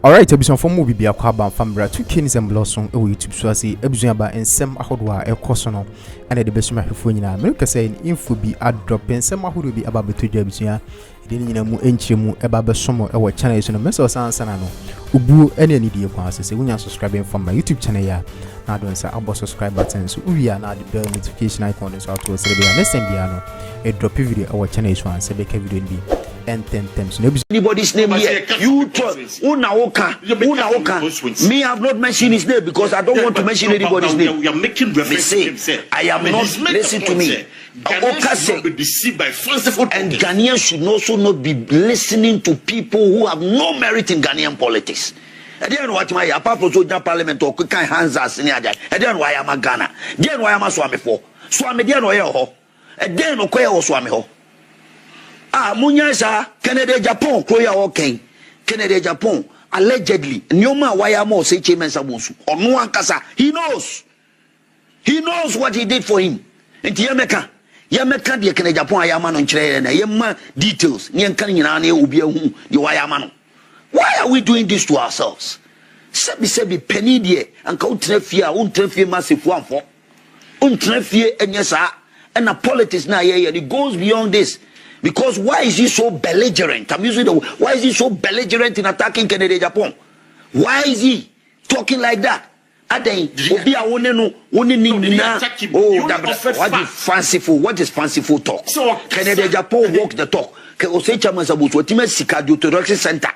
Alright, ebusuan for movie bi akwaba famra 2 kings and blossom e YouTube so ase ebusuan ba ensem ahodo a ekoso no ana de besuma hwefo nyina me ka say info bi adrop ensem ahodo bi aba betodwa ebusuan de nyina mu enchiremu eba besomo e wo channel so no me so sansana no ubu ene ni die kwa ase se wunya subscribe from my YouTube channel ya na don say abo subscribe button so uwia na the bell notification icon so auto se be next time bia no e drop video e wo channel so an se be ka video ni 10 times. Anybody's name here. You talk. Unaoka. Me, I have not mentioned his name because I don't want to mention anybody's name. We are making reference to himself. I am not. Listen to me. Oka say, be deceived by fanciful and Ghanaians should also not be listening to people who have no merit in Ghanaian politics. I didn't watch my apart from Soja Parliament or Kukai Hansa in Aja. I didn't why I'm a Ghana. Then why am I Swami for? Swami dear no ho. And then no queer Swami ho. Munyasa, Canada, Agyapong, Koya okay. Canada, Agyapong, allegedly, Nyoma Wayamo Osei Kyei Mensah or no one kasa. He knows. He knows what he did for him. And Yameka, the Canada, Agyapong, Ayaman on Chile, and Yama details, Nyankanani, Ubiahu, the Wayamano. Why are we doing this to ourselves? Sebi penny dear, and Cotrefia, Untrefia massive one for Untrefia and Yasa, and the politics now, it goes beyond this. Because why is he so belligerent? I'm using the word. Why is he so belligerent in attacking Canada, Agyapong? Why is he talking like that? What is fanciful? What is fanciful talk? Canada, Agyapong walk the talk. Osei Kyei Mensah was what Timmy Sika Deuteronomy Center.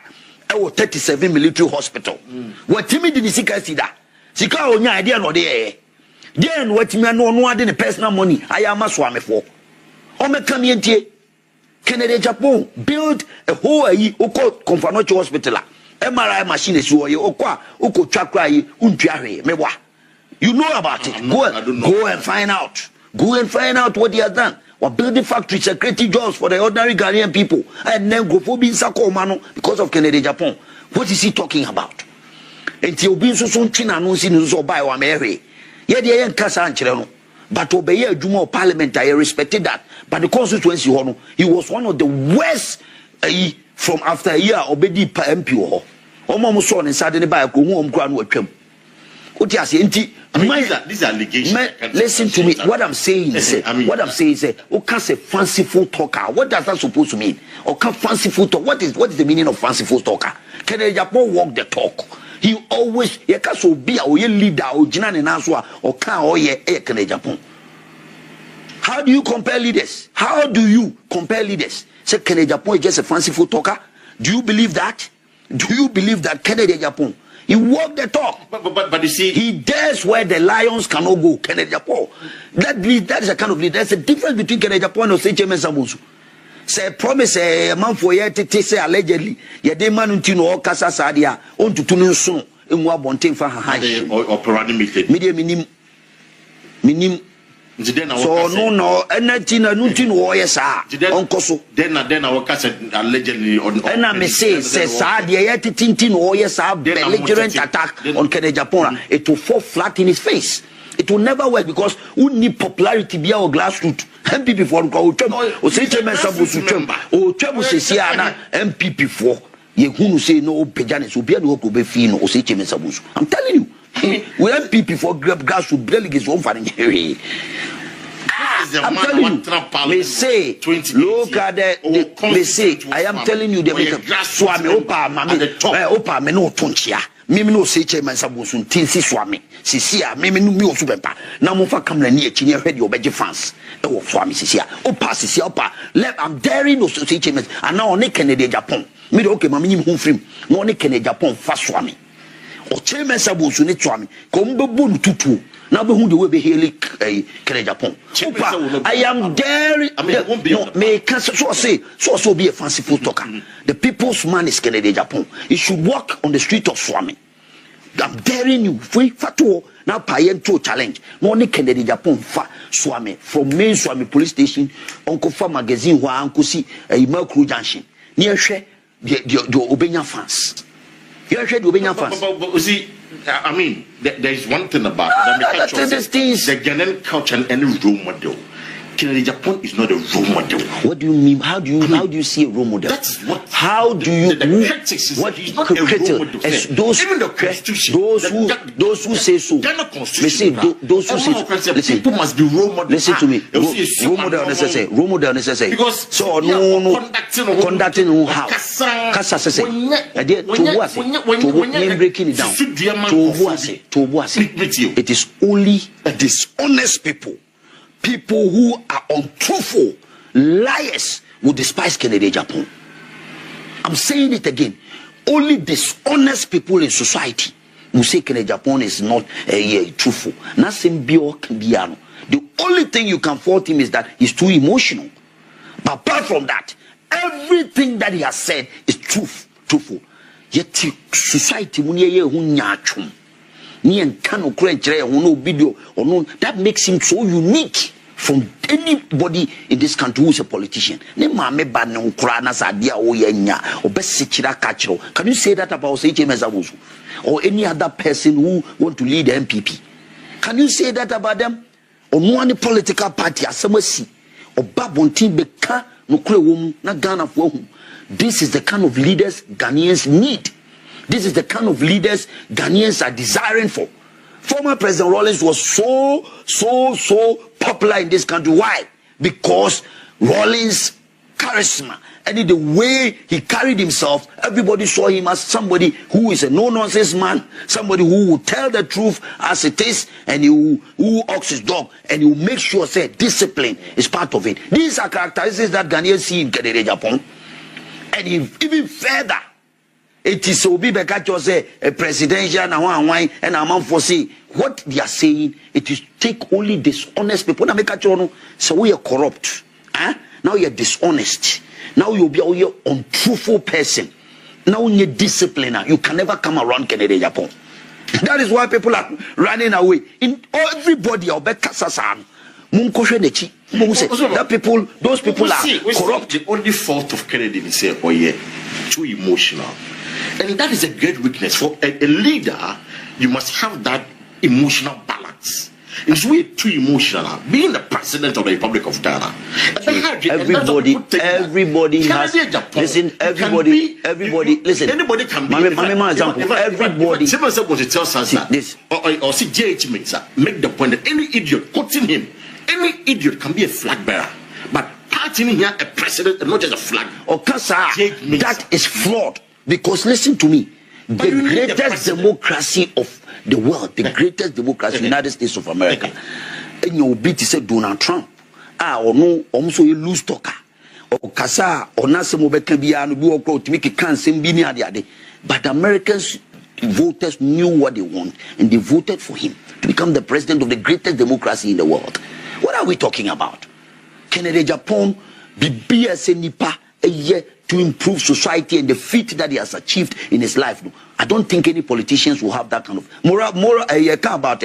I was 37 military hospital. What Timmy did Sika see that? Sika on your idea no there. Then what Timmy no other personal money. I am a swami for. Ome come here. Canada, Agyapong build a whole Confanocho hospital. MRI machine is you know about it. Go and find out. Go and find out what he has done. Or building factories, security jobs for the ordinary Ghanaian people. And then go for being Sakomano because of Canada, Agyapong. What is he talking about? And he'll be so soon China announcing so by one Mary. Yet the end Casa and Chileno. But obey a Juma Parliament, I respected that. But the constituency, he was one of the worst from after a year obedi MP. Almost son and suddenly by a home ground with him. What you say? These are allegations. Listen to me. What I'm saying is, okay, say fanciful talker. What does that supposed to mean? Okay, fanciful talk. What is the meaning of fanciful talker? Can Agyapong walk the talk? He always be a leader or Agyapong. How do you compare leaders? How do you compare leaders? Say Canada Agyapong is just a fanciful talker. Do you believe that? Do you believe that Canada Agyapong? He walked the talk. But you see, he dares where the lions cannot go. Canada Agyapong. That is a kind of leader. There's a difference between Canada Agyapong and Osei Kyei Mensah. Say promise a man for ye to say allegedly. Ye de man untino or kasa sadia on to tunu soon in what bonting for her or parameter. Minim. So no, anything a nutin warrior sa. Uncle so. Then our case allegedly on. And I may say sadia yet tintin warrior sa belligerent attack on Canada Agyapong. It will fall flat in his face. It will never work because we need popularity be our grassroots. NPP for Osei Kyei Mensah or Treble Sesiana NPP for you say no Pejanis will be able to be fino Osei Kyei Mensah. I'm telling you, we NPP for grassroots delegates over in here. I'm telling you, they say, look at the they say, I am telling you, they make a swami opa, opa, meno tonchia. Mimi no Osei Kyei Mensah tinsi swami. Sisia, mimi no mi osubepa. Na mo fa kamera ni echi ni hwede obeje fans. E wo swami sisia. Opa sisia opa. I'm daring no Osei Kyei Mensah. And now on Canada Agyapong. Me okay, mami nyim hu frim. No on Canada Agyapong fa swami. O Kyei Mensah bosu ni swami. Ko mbebu ntutu. Na be hu de we be heli Canada Agyapong. Opa, I am daring. No, me can so be a fanciful talker. The people's man is Canada Agyapong. He should walk on the street of swami. I'm daring you. Free fatuo now payen to challenge. No one Canada Agyapong fa swami from main swami police station. Uncle fa magazine wa uncle see a Mercury Junction. Near share the Obenya fans. You share the Obenya fans. See, I mean, there is one thing about the Ghanaian culture and any role model. Kennedy Agyapong is not a role model. What do you mean? How do you see a role model? That's what. How do you? The critics is what he's not a role model. Even the Constitution. Those who say so. They're not Constitution. Those who say so. Listen, people must be role models. Listen to me. Role model necessary. Role model necessary. Because so no conducting no how. Kasa say. To breaking it down. To it is only dishonest people. People who are untruthful, liars, will despise Kennedy Agyapong. I'm saying it again. Only dishonest people in society will say Kennedy Agyapong is not truthful. The only thing you can fault him is that he's too emotional. But apart from that, everything that he has said is truthful. Yet society that makes him so unique from anybody in this country who's a politician. Can you say that about Osei Kyei Mensah or any other person who want to lead the NPP? Can you say that about them? Or no any political party as some see or babontin beka no kure wom na Ghana for whom. This is the kind of leaders Ghanaians need. This is the kind of leaders Ghanaians are desiring for. Former President Rawlings was so popular in this country. Why? Because Rawlings' charisma and the way he carried himself, everybody saw him as somebody who is a no-nonsense man, somebody who will tell the truth as it is, and who walks his dog, and he will make sure say discipline is part of it. These are characteristics that Ghanaians see in Kennedy Agyapong. And even further, it is Obi Bekacho say a presidential and a man for say what they are saying. It is take only dishonest people. Now Bekacho so we are corrupt. Now you're dishonest. Now you'll be an untruthful person. Now you're discipliner. You can never come around Kennedy Agyapong. That is why people are running away. In everybody, that people, those people are corrupt. The only fault of Kennedy is say, oh yeah, too emotional. And that is a great weakness. For a leader, you must have that emotional balance. It's way too emotional. Being the president of the Republic of Ghana. Everybody has. Listen, everybody. Listen. Anybody can be. Example. Everybody. This. Or see Kyei Mensah make the point that any idiot quoting him, any idiot can be a flag bearer. But parting here a president and not just a flag. That is flawed. Because listen to me, the greatest democracy of the world, the greatest democracy, United States of America, and your beat is Donald Trump. Or no, almost a loose talker. Or Kasa, or Nasimo Bekambiano, to make a cancer, but the Americans voters knew what they want, and they voted for him to become the president of the greatest democracy in the world. What are we talking about? Kennedy Agyapong, BBS Nipa, a year to improve society and the feat that he has achieved in his life. I don't think any politicians will have that kind of about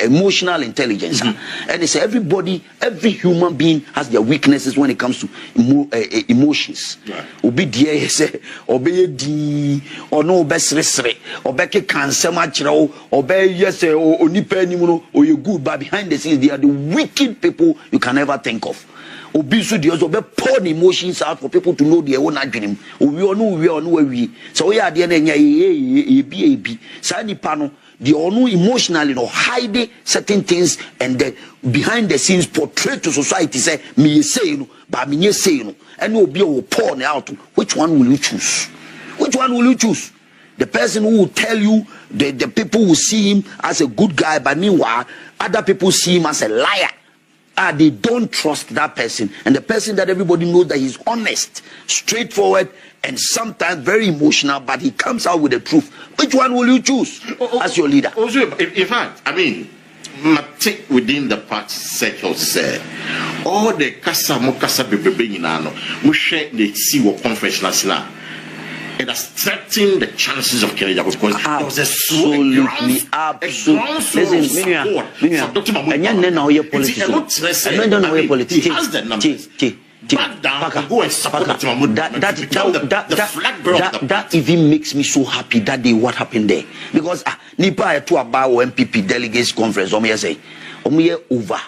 emotional intelligence. And it's everybody, every human being has their weaknesses when it comes to emotions. Obi die say obi di ono besresre obeke cancer machiro obe yes onipa nimu no you good, but behind the scenes they are the wicked people you can never think of. Obisu the also be pour emotions out for people to know their own dream. We so we are the ebi sani pano the onu emotionally no hide certain things and the behind the scenes portray to society say me say no but me say no and obi will pour out. Which one will you choose? Which one will you choose? The person who will tell you the people will see him as a good guy, but meanwhile other people see him as a liar. They don't trust that person, and the person that everybody knows that he's honest, straightforward, and sometimes very emotional, but he comes out with the truth. Which one will you choose as your leader? In fact, I mean, within the party circles, all the Kasa Bebe we share the CEO conference national. It has threatened the chances of Kennedy Agyapong because there was absolutely. Listen, and you know your politician. I don't know your politician. He has the numbers. Back down and go and support that even makes me so happy that day what happened there. Because Nipa to about NPP delegates conference, say over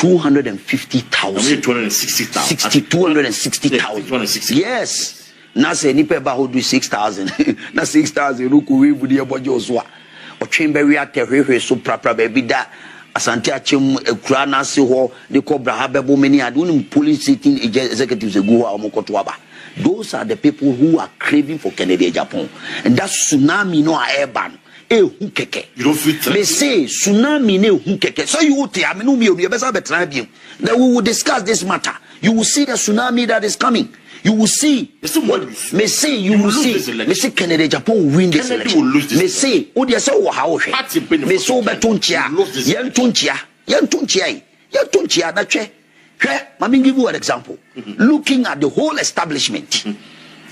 250,000. 260,000. Yes. Na say nipa ba ho do 6,000. Na 6,000 ruku we budi e bojo so a. O twembe wi atehwehwe so prapra ba bi da asante achem ekura na se ho de cobra ha bebo many adun police sitting executives egu ha omokoto aba. Those are the people who are craving for Kennedy Agyapong. And that tsunami no airban. You don't feel they say tsunami ne hu keke. So you would I mean you better be trying. Then we will discuss this matter. You will see the tsunami that is coming. You will see. May say you will see. May say Kennedy Agyapong will win this election. May say oh dear so how may so betonchia. Yan tunchia that way. Let me give you an example. Looking at the whole establishment.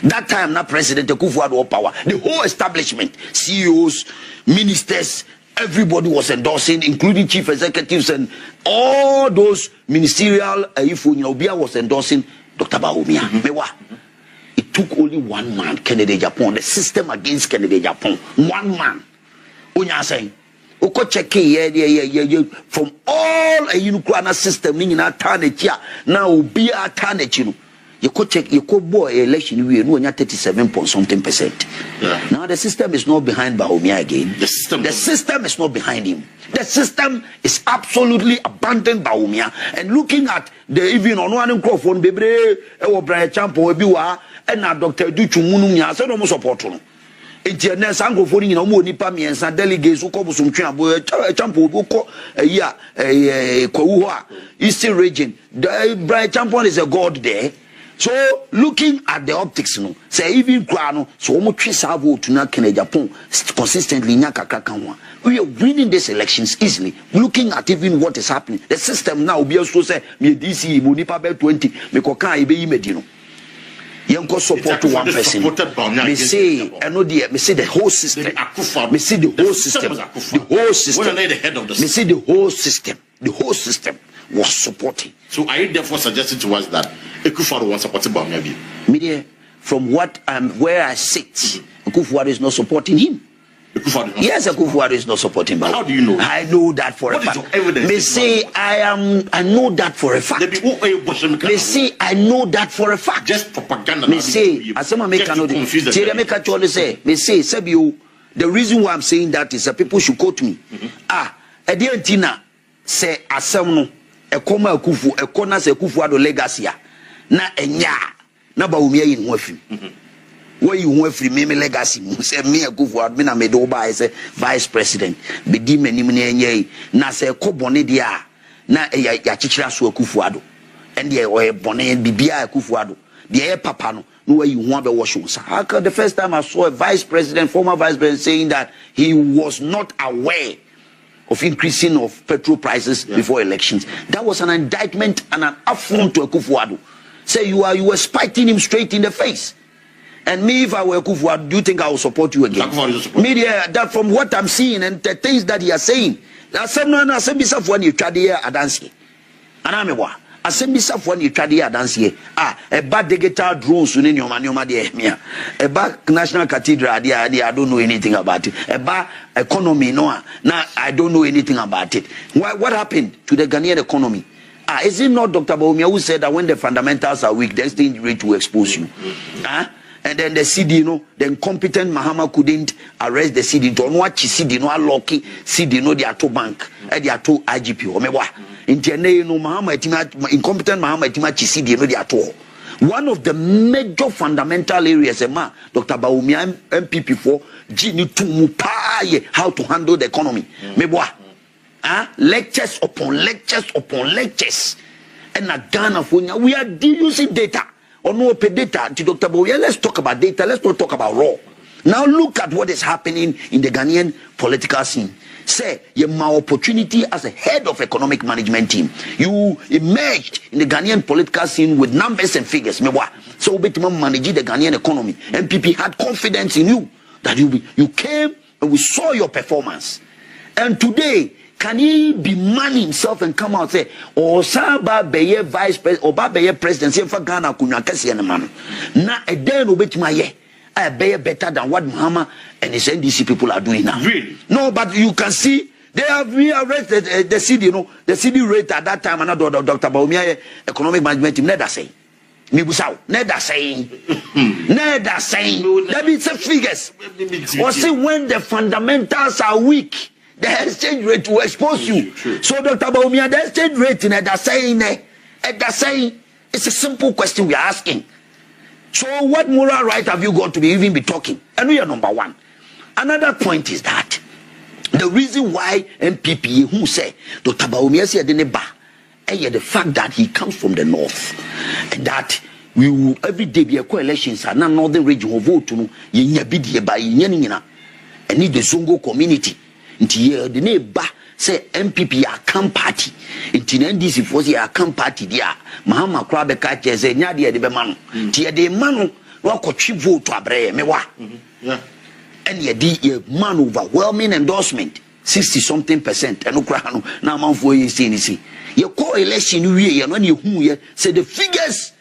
That time, not President Akufo-Addo power. The whole establishment, CEOs, ministers, everybody was endorsing, including chief executives and all those ministerial. Obia was endorsing Dr. Bawumia. It took only one man, Kennedy Agyapong. The system against Kennedy Agyapong. One man. Unya saying. Oko check from all a Ukraine system meaning na tarnichia now be a tarnichino. You could check you could boy election we no 37.something%. Now the system is not behind Bawumia again. The system is not behind him. The system is absolutely abandoned Bawumia. And looking at the even on one microphone bebre e Brian Champo bi wa and na Dr. Duchu Munu nya say no support no. Internet anglophone ni no mo nipa miensa delegates who come some twa boy Champo ko ko Eastern region. The Brian Champo is a god there. So looking at the optics, no, say even Krano, so almost 3 vote to not Kennedy Agyapong consistently. We are winning these elections easily. Looking at even what is happening, the system now be also say me DC Munipa 20 me koka ibe medino. Yanko support to one person. Me say I know me say the whole system. Me see the whole system. The whole system. Me see the whole system. The whole system was supporting. So are you therefore suggesting to us that Akufo-Addo was supporting Bawumia? Media, from what where I sit, Akufo-Addo is not supporting him. Yes, Akufo-Addo is not supporting Bawumia. How do you know? I know that for a fact. What is your evidence? They say I know that for a fact. They say I know that for a fact. Just propaganda. They say as some make no say make actually say me say Sebio. The reason why I'm saying that is that people should quote me. Ediantina say asem no ekoma Akufo ekona say Akufo-Addo legacy na enya na Bawumia yin ho afim. Where you want free me legacy say me Akufo-Addo me na me do ba say vice president be di manim na enye na say kobone dia na ya chichira so Akufo-Addo and there o bone bibia Akufo-Addo there papa no where you want be wash on. The first time I saw a former vice president saying that he was not aware of increasing of petrol prices before elections. That was an indictment and an affront to Akufo-Addo. Say you were spiting him straight in the face. And me, if I were Akufo-Addo, do you think I will support you again? Media, that from what I'm seeing and the things that he is saying, that's someone I said myself when you try to dance here. And I'm a I said myself when you try to dance here. A bad digital drones in your man, a bad national cathedral, I don't know anything about it. A bad economy, no, now I don't know anything about it. What happened to the Ghanaian economy? Is it not Dr. Bawumia who said that when the fundamentals are weak, the exchange rate will expose you? And then the CD, the incompetent Mahama couldn't arrest the CD. Don't watch CD, no lucky CD, no, they are to bank, they are to IGP. Incompetent Mahama Timachi CD, no, they are to. One of the major fundamental areas, Dr. Bawumia NPP for Gini to mupaye how to handle the economy. Lectures upon lectures upon lectures. And a Ghana for we are using data. Or no open data to Dr. Bawumia. Let's talk about data. Let's not talk about raw. Now look at what is happening in the Ghanaian political scene. Say, you have my opportunity as a head of economic management team. You emerged in the Ghanaian political scene with numbers and figures. So we manage the Ghanaian economy. MPP had confidence in you that you came and we saw your performance. And today, can he be man himself and come out and say, "Oh, Saba Beye vice president, or Beye presidency for Ghana kunya kesi ene man." Na a day no bet my ye, I better than what Mahama and his NDC people are doing now. Really? No, but you can see They have rearranged the CD, the CD rate at that time, another Dr. Bawumia economic management team, never say. Mibusau, never saying. Never saying. That means the figures. Or see when the fundamentals are weak, the exchange rate will expose you. So Dr. Bawumia, the exchange rate in the saying, it's a simple question we are asking. So what moral right have you got to be even be talking? And we are number one. Another point is that the reason why NPP who say Dr. Bawumia said the fact that he comes from the north, and that we will every day be a coalitions and northern region will vote to by and need the Zongo community. Until the neighbor say NPP are camp party. Until NDC for the camp party there. Mahama Krabe Kache say Nadia de Bemano. Tia de Manu no vote to Abre Mewa. And ye man overwhelming endorsement 60-something%. And Ukraine now man for you see. Your co-election when you who say the figures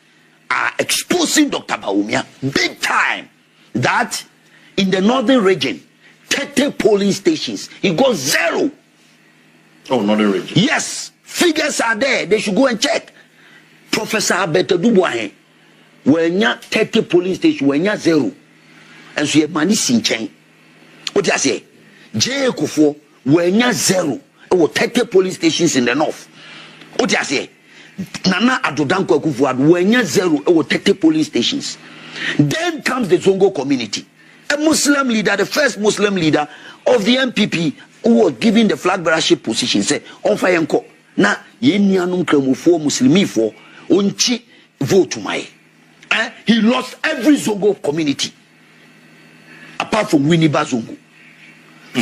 are exposing Dr. Bawumia big time that in the northern region 30 polling stations he got 0. Oh, northern region. Yes, figures are there. They should go and check. Professor Alberto Dubois when you 30 polling stations when you 0 and so you money sinchen. What do I say? J. Kufo when you 0 or 30 polling stations in the north. What do I say? Nana Adodanko Kufuad when you 0 or 30 polling stations. Then comes the Zongo community. A Muslim leader, the first Muslim leader of the NPP who was given the flag bearership position, say, on fire and na Yenianum Kremufo Muslimi for unchi vote to my. He lost every Zongo community apart from Winneba Zongo.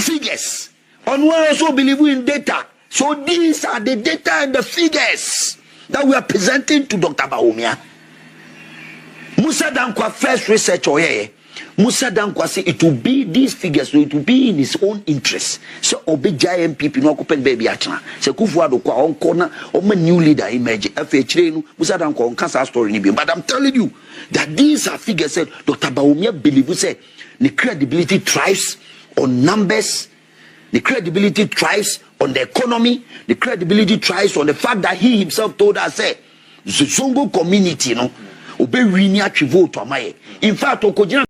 Figures. And we also believe in data. So these are the data and the figures that we are presenting to Dr. Bawumia. Musa Dankwa first research Musa Dankwa say it will be these figures, so it will be in his own interest. So obe giant people no open baby atna. Se Kufuor kwa on corner or my new leader emerge. FHR Musa Dankwa on cancer story ni bi. But I'm telling you that these are figures said Dr. Bawumia believe say the credibility thrives on numbers, the credibility thrives on the economy, the credibility thrives on the fact that he himself told us say the Zongo community obe wini atri vote amaye. In fact okojina